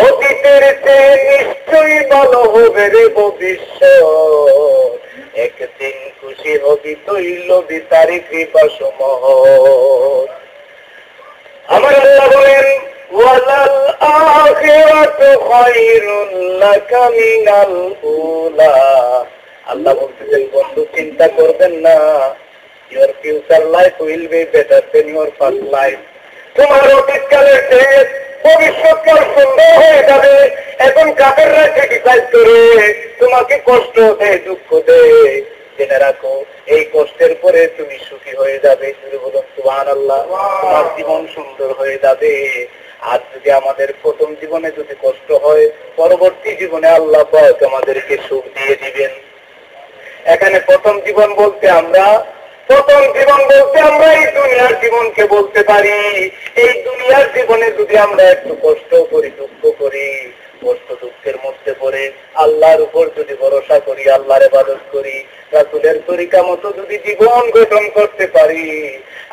অতীতের চেয়ে নিশ্চয়ই ভালো হবে রে ভবিষ্যৎ, একদিন খুশি হবি তৈলবি তারি কৃপা সমূহ। আমার আল্লাহ বলেন ওয়ালাল আখিরাতু খায়রুল লাকা মিনাল উলা। আল্লাহ বলতেছেন বন্ধু চিন্তা করবেন না, your future life will be better than your past life. তোমার অতীতকালের চেয়ে ভবিষ্যৎকাল সুন্দর হয়ে যাবে। এখন কাফেররা ক্রিটিসাইজ করে তোমাকে কষ্ট দেয়, দুঃখ দেয়, জেনে রাখো এই কষ্টের পরে তুমি সুখী হয়ে যাবে। বলুন সুবহানাল্লাহ। তোমার জীবন সুন্দর হয়ে যাবে। আর যদি আমাদের প্রথম জীবনে যদি কষ্ট হয়, পরবর্তী জীবনে আল্লাহ পাক আমাদেরকে সুখ দিয়ে দিবেন। এখানে প্রথম জীবন বলতে আমরা এই দুনিয়ার জীবনকে বলতে পারি। এই দুনিয়ার জীবনে যদি আমরা একটু কষ্ট করি, দুঃখ করি, কষ্ট দুঃখের মধ্যে পড়ে আল্লাহর উপর যদি ভরসা করি, আল্লাহর ইবাদত করি, রাসূলের তরিকা মতো যদি জীবন গঠন করতে পারি,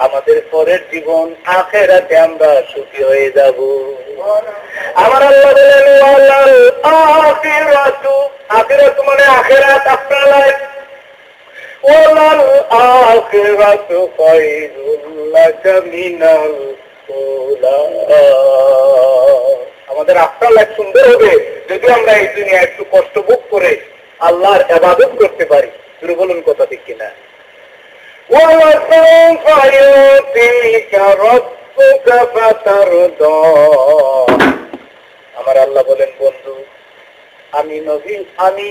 আমাদের পরের জীবন আখিরাতে আমরা সুখী হয়ে যাব। আমার আল্লাহ বলেন ওয়ালাল আখিরাতু মানে আখিরাত, আফটার লাইফ। ওয়ালাল আখিরাতু খায়রুল লাকা মিনাল উলা। আমাদের আফটার লাইফ সুন্দর হবে যদি আমরা এই দুনিয়া একটু কষ্ট ভোগ করে আল্লাহর ইবাদত করতে পারি। শুরু বলুন কথা ঠিক কিনা? ওয়াসাউফা ইউতিকা রাব্বুকা ফাতারদা। আমার আল্লাহ বলেন বন্ধু আমি নবী, আমি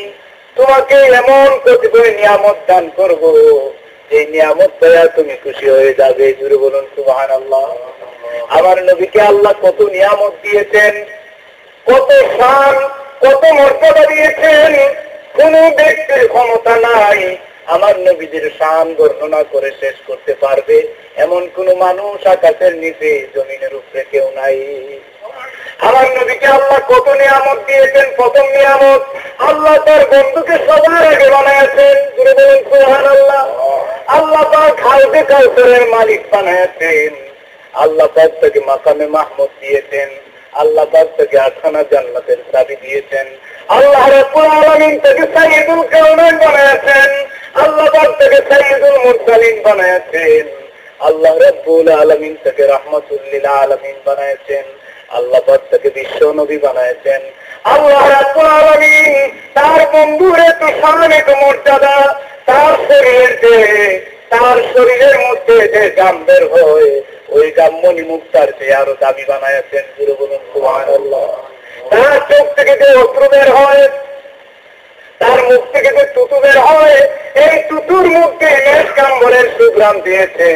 তোমাকে এমন কতিপয় নিয়ামত দান করব, যে নিয়ামত পেয়ে তুমি খুশি হয়ে যাবে। জুড়ে বলুন সুবহানাল্লাহ। আমার নবীকে আল্লাহ কত নিয়ামত দিয়েছেন, কত শান, কত মর্যাদা দিয়েছেন। কোন ব্যক্তির ক্ষমতা নাই আমার নবীদের শান বর্ণনা করে শেষ করতে পারবে এমন কোন মানুষ আকাশের নিচে জমিনের উপরে কেউ নাই। আমার নবীকে আল্লাহ কত নিয়ামত দিয়েছেন। প্রথম নিয়ামত আল্লাহ তার বন্ধুকে সবার আগে বানাইছেন। জুড়ে বলুন সুবহানাল্লাহ। আল্লাহ তার খালদে কাউসারের মালিক বানাইছেন। আল্লাহ পাক তাকে মাকামে মাহমুদ দিয়েছেন। আল্লাহ পাক তাকে আখানা জান্নাতের চাবি দিয়েছেন। আল্লাহ রাব্বুল আলামিন তাকে সাইয়্যিদুল কাউনাইন বানাইছেন। আল্লাহ পাক তাকে সাইয়্যিদুল মুরসালিন বানাইছেন। আল্লাহ রাব্বুল আলামিন তাকে রাহমাতুল লিল আলামিন বানাইছেন। আল্লাহ পাক তাকে বিশ্ব নবী বানাইছেন। আল্লাহ রাব্বুল আলামিন তার বন্ধুর এত শান, এত মর্যাদা, তার শরীরের মধ্যে যে গাম বের হয় ওই গাম মণি মুক্তার চেয়ে আরো দামি বানাইছেন। জুড়ে বলুন সুবহানাল্লাহ। তার চোখ থেকে যে অস্ত্র বের হয়, তার মুখ থেকে যে তুতু বের হয়, এই তুতুর মধ্যে মেষ কাম্বরের সুগ্রাম দিয়েছে।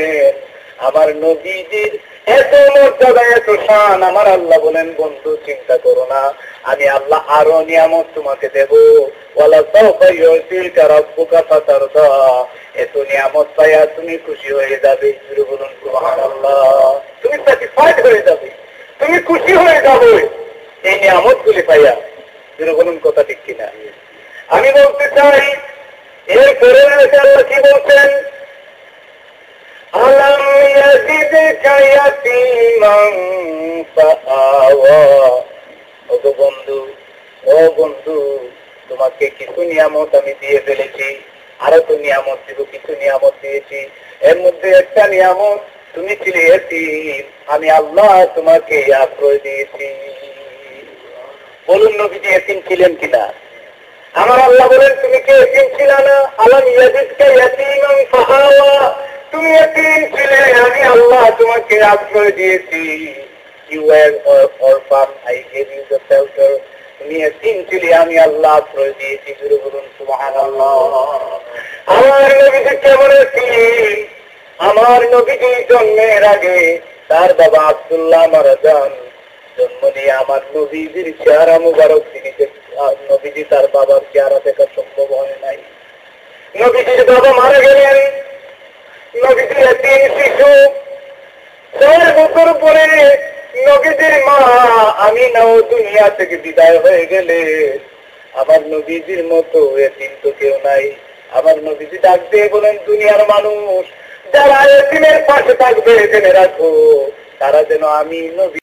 আমার নবীজির এত মর্যাদা, এত শান। আমার আল্লাহ বলেন বন্ধু চিন্তা করো না, আমি আল্লাহ আরো নিয়ামত তোমাকে দেব। ওয়ালা সাউফা ইউতিকা রাব্বুকা ফাতারদা। এত নিয়ামত পাইয়া তুমি খুশি হয়ে যাবে। জুড়ে বলুন সুবহানাল্লাহ। তুমি স্যাটিসফাইড হয়ে যাবে, তুমি খুশি হয়ে যাবে এই নিয়ামত গুলি পাইয়া। জুড়ে বলুন কথা ঠিক কিনা? আমি বলতে চাই এরপরে আল্লাহ কি বলছেন? আলাম ইয়াজিদকা ইয়াতীমান ফাআওয়া। ও বন্ধু তোমাকে কিছু নিয়ামত আমি দিয়ে ফেলেছি, আরো তো নিয়ামত দিব, কিছু নিয়ামত দিয়েছি। এর মধ্যে একটা নিয়ামত তুমি ছিলে এতিম, আমি আল্লাহ তোমাকে আশ্রয় দিয়েছি। বলুন নবীজি এতিম ছিলেন কিনা? আমার আল্লাহ বলেন তুমি কি এতিম ছিল না? আলাম ইয়াজিদকা ইয়াতীমান ফাআওয়া। তুমি এতিম ছিলে, আমি আল্লাহ তোমাকে আশ্রয় দিয়েছি। You were orphan, I gave you the shelter. তুমি এতিম ছিলে, আমি আল্লাহ আশ্রয় দিয়েছি। জুড়ে বলুন সুবহানাল্লাহ। আমার নবীজি কেমন এতিম? আমার নবীজি জন্মের আগে তার বাবা আব্দুল্লাহ মারা যান। জন্ম নিয়ে আমার নবীজির চেহারা মুবারক তিনি নবীজি তার বাবার চেহারা দেখা সম্ভব হয় নাই। নবীজির বাবা মারা গেলেন। নবীজি এতিম শিশু। 4 বছর পরে নবীজির মা আমিনাও দুনিয়া থেকে বিদায় হয়ে গেলে। আমার নবীজির মতো এতিম তো কেউ নাই। আমার নবীজি ডাক দিয়ে বলেন দুনিয়ার মানুষ যারা এতিমের পাশে থাকবে জেনে রাখো তারা যেন আমি নবী